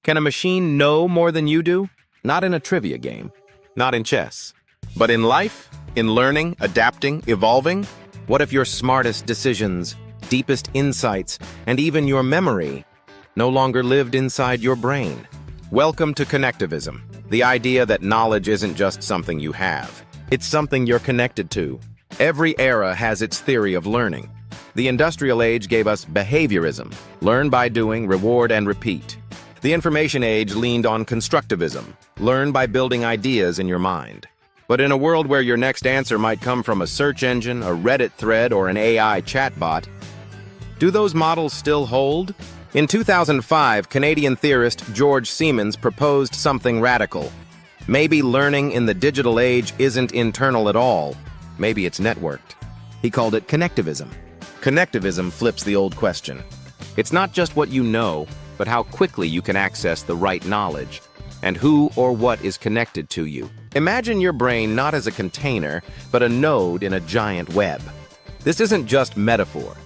Can a machine know more than you do? Not in a trivia game, not in chess. But in life, in learning, adapting, evolving? What if your smartest decisions, deepest insights, and even your memory no longer lived inside your brain? Welcome to Connectivism, the idea that knowledge isn't just something you have. It's something you're connected to. Every era has its theory of learning. The industrial age gave us behaviorism, learn by doing, reward and repeat. The information age leaned on constructivism, learn by building ideas in your mind. But in a world where your next answer might come from a search engine, a Reddit thread, or an AI chatbot, do those models still hold? In 2005, Canadian theorist George Siemens proposed something radical. Maybe learning in the digital age isn't internal at all. Maybe it's networked. He called it connectivism. Connectivism flips the old question. It's not just what you know, but how quickly you can access the right knowledge, and who or what is connected to you. Imagine your brain not as a container, but a node in a giant web. This isn't just metaphor.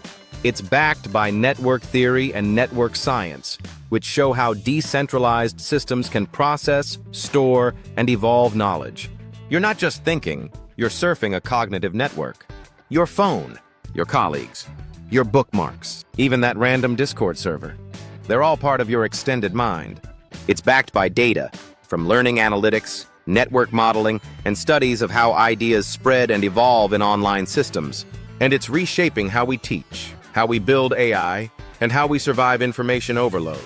It's backed by network theory and network science, which show how decentralized systems can process, store, and evolve knowledge. You're not just thinking, you're surfing a cognitive network. Your phone, your colleagues, your bookmarks, even that random Discord server. They're all part of your extended mind. It's backed by data, from learning analytics, network modeling, and studies of how ideas spread and evolve in online systems. And it's reshaping how we teach, how we build AI, and how we survive information overload.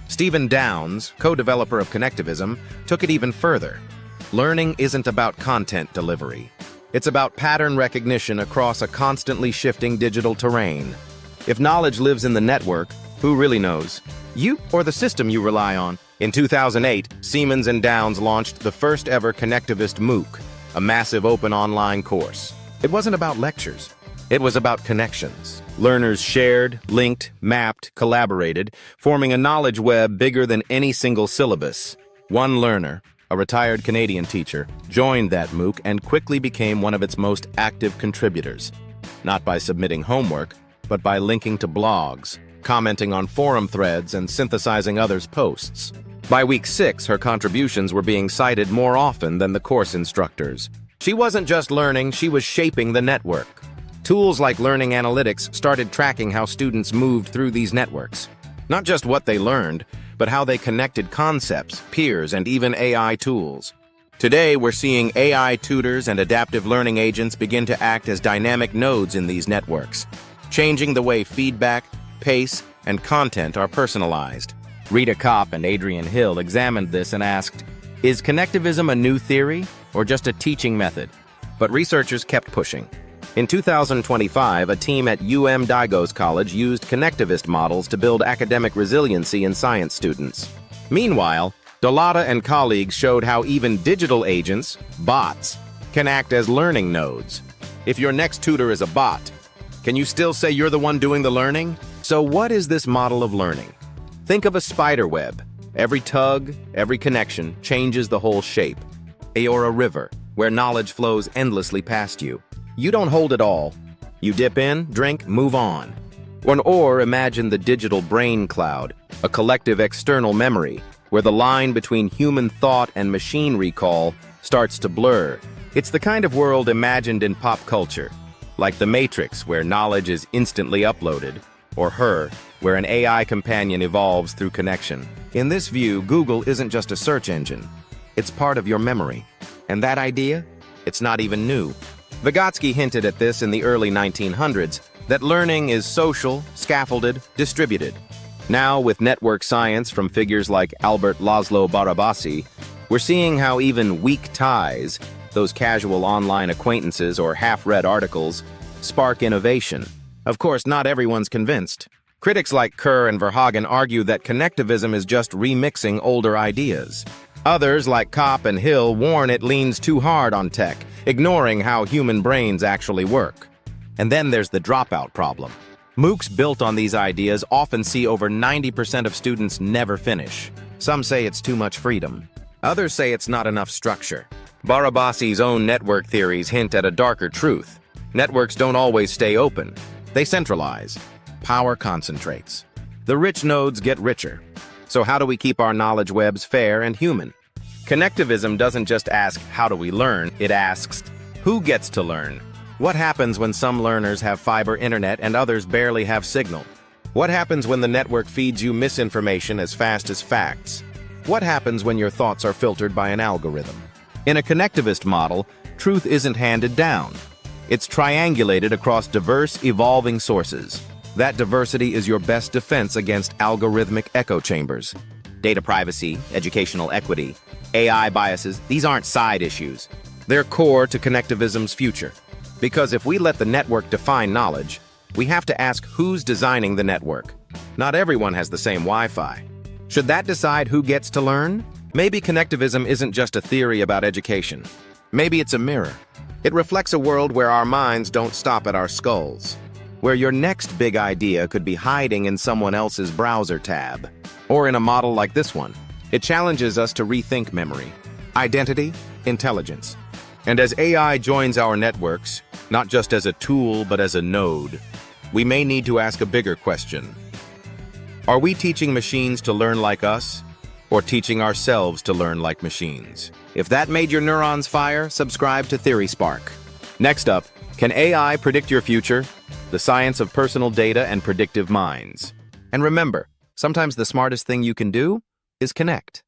Stephen Downes, co-developer of Connectivism, took it even further. Learning isn't about content delivery. It's about pattern recognition across a constantly shifting digital terrain. If knowledge lives in the network, who really knows? You or the system you rely on? In 2008, Siemens and Downes launched the first ever Connectivist MOOC, a massive open online course. It wasn't about lectures. It was about connections. Learners shared, linked, mapped, collaborated, forming a knowledge web bigger than any single syllabus. One learner, a retired Canadian teacher, joined that MOOC and quickly became one of its most active contributors. Not by submitting homework, but by linking to blogs, commenting on forum threads, and synthesizing others' posts. By week 6, her contributions were being cited more often than the course instructors. She wasn't just learning, she was shaping the network. Tools like Learning Analytics started tracking how students moved through these networks. Not just what they learned, but how they connected concepts, peers, and even AI tools. Today, we're seeing AI tutors and adaptive learning agents begin to act as dynamic nodes in these networks, changing the way feedback, pace, and content are personalized. Rita Kopp and Adrian Hill examined this and asked, is connectivism a new theory or just a teaching method? But researchers kept pushing. In 2025, a team at Digos College used connectivist models to build academic resiliency in science students. Meanwhile, Dolata and colleagues showed how even digital agents, bots, can act as learning nodes. If your next tutor is a bot, can you still say you're the one doing the learning? So what is this model of learning? Think of a spider web. Every tug, every connection changes the whole shape. Or a river, where knowledge flows endlessly past you. You don't hold it all. You dip in, drink, move on. Or imagine the digital brain cloud, a collective external memory, where the line between human thought and machine recall starts to blur. It's the kind of world imagined in pop culture, like The Matrix, where knowledge is instantly uploaded, or Her, where an AI companion evolves through connection. In this view, Google isn't just a search engine. It's part of your memory. And that idea? It's not even new. Vygotsky hinted at this in the early 1900s, that learning is social, scaffolded, distributed. Now, with network science from figures like Albert Laszlo Barabasi, we're seeing how even weak ties, those casual online acquaintances or half-read articles, spark innovation. Of course, not everyone's convinced. Critics like Kerr and Verhagen argue that connectivism is just remixing older ideas. Others, like Kopp and Hill, warn it leans too hard on tech, ignoring how human brains actually work. And then there's the dropout problem. MOOCs built on these ideas often see over 90% of students never finish. Some say it's too much freedom. Others say it's not enough structure. Barabasi's own network theories hint at a darker truth. Networks don't always stay open. They centralize. Power concentrates. The rich nodes get richer. So how do we keep our knowledge webs fair and human? Connectivism doesn't just ask, how do we learn? It asks, who gets to learn? What happens when some learners have fiber internet and others barely have signal? What happens when the network feeds you misinformation as fast as facts? What happens when your thoughts are filtered by an algorithm? In a connectivist model, truth isn't handed down. It's triangulated across diverse, evolving sources. That diversity is your best defense against algorithmic echo chambers. Data privacy, educational equity, AI biases, these aren't side issues. They're core to connectivism's future. Because if we let the network define knowledge, we have to ask who's designing the network. Not everyone has the same Wi-Fi. Should that decide who gets to learn? Maybe connectivism isn't just a theory about education. Maybe it's a mirror. It reflects a world where our minds don't stop at our skulls, where your next big idea could be hiding in someone else's browser tab, or in a model like this one. It challenges us to rethink memory, identity, intelligence. And as AI joins our networks, not just as a tool but as a node, we may need to ask a bigger question. Are we teaching machines to learn like us, or teaching ourselves to learn like machines? If that made your neurons fire, subscribe to Theory Spark. Next up, can AI predict your future? The science of personal data and predictive minds. And remember, sometimes the smartest thing you can do is connect.